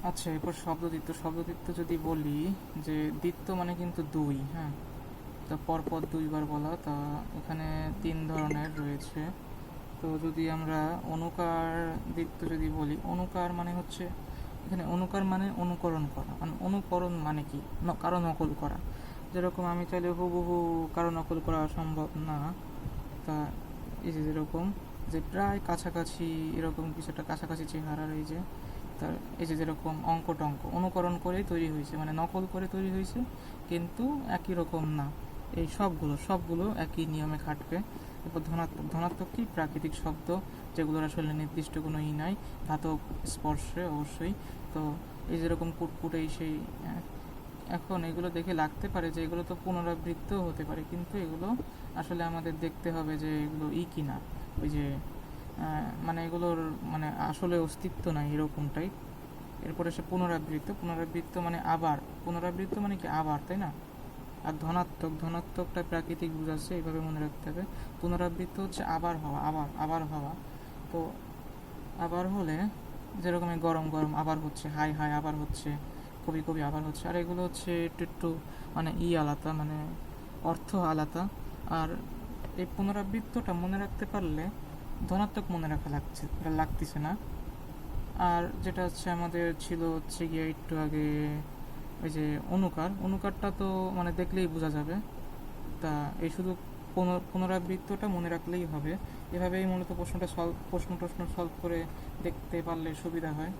আচ্ছা, এরপর শব্দদ্বিত্ব। শব্দদ্বিত্ব যদি বলি, যে দ্বিত্ব মানে কিন্তু দুই, হ্যাঁ। তো পরপর দুইবার বলা, তা এখানে তিন ধরনের রয়েছে। তো যদি আমরা অনুকার দ্বিত্ব যদি বলি, অনুকার মানে হচ্ছে, এখানে অনুকার মানে অনুকরণ করা। মানে অনুকরণ মানে কি, কারো নকল করা। যেরকম আমি চাইলে হুবহু কারো নকল করা সম্ভব না। তা এই যে যেরকম, যে প্রায় কাছাকাছি এরকম কিছুটা কাছাকাছি চেহারার, এই যে তার এই যে যেরকম অঙ্ক টঙ্ক অনুকরণ করেই তৈরি হয়েছে, মানে নকল করে তৈরি হয়েছে, কিন্তু একই রকম না। এই সবগুলো একই নিয়মে খাটবে। এরপর ধনাত্মক। ধনাত্মক কি? প্রাকৃতিক শব্দ, যেগুলোর আসলে নির্দিষ্ট কোনো নাই, ধাতব স্পর্শে অবশ্যই। তো এই যেরকম কুটকুট, সেই এখন এগুলো দেখে লাগতে পারে যে এগুলো তো পুনরাবৃত্তও হতে পারে, কিন্তু এগুলো আসলে আমাদের দেখতে হবে যে এগুলো কিনা, ওই যে মানে এগুলোর মানে আসলে অস্তিত্ব নাই এরকমটাই। এরপরে সে পুনরাবৃত্ত। পুনরাবৃত্ত মানে আবার, পুনরাবৃত্ত মানে কি আবার, তাই না? আর ধনাত্মকটা প্রাকৃতিক বোঝাচ্ছে, এইভাবে মনে রাখতে হবে। পুনরাবৃত্ত হচ্ছে আবার হওয়া, আবার হওয়া। তো আবার হলে যেরকম গরম গরম আবার হচ্ছে, হাই হাই আবার হচ্ছে, কবি কবি আবার হচ্ছে। আর এগুলো হচ্ছে একটু একটু মানে আলাদা, মানে অর্থ আলাদা। আর এই পুনরাবৃত্তটা মনে রাখতে পারলে ধনাত্মক মনে রাখা লাগতেছে না। আর যেটা হচ্ছে আমাদের ছিল হচ্ছে গিয়ে একটু আগে, ওই যে অনুকারটা তো মানে দেখলেই বোঝা যাবে। তা এই শুধু পুনরাবৃত্তটা মনে রাখলেই হবে। এভাবেই মূলত প্রশ্ন টশ্ন সলভ করে দেখতে পারলে সুবিধা হয়।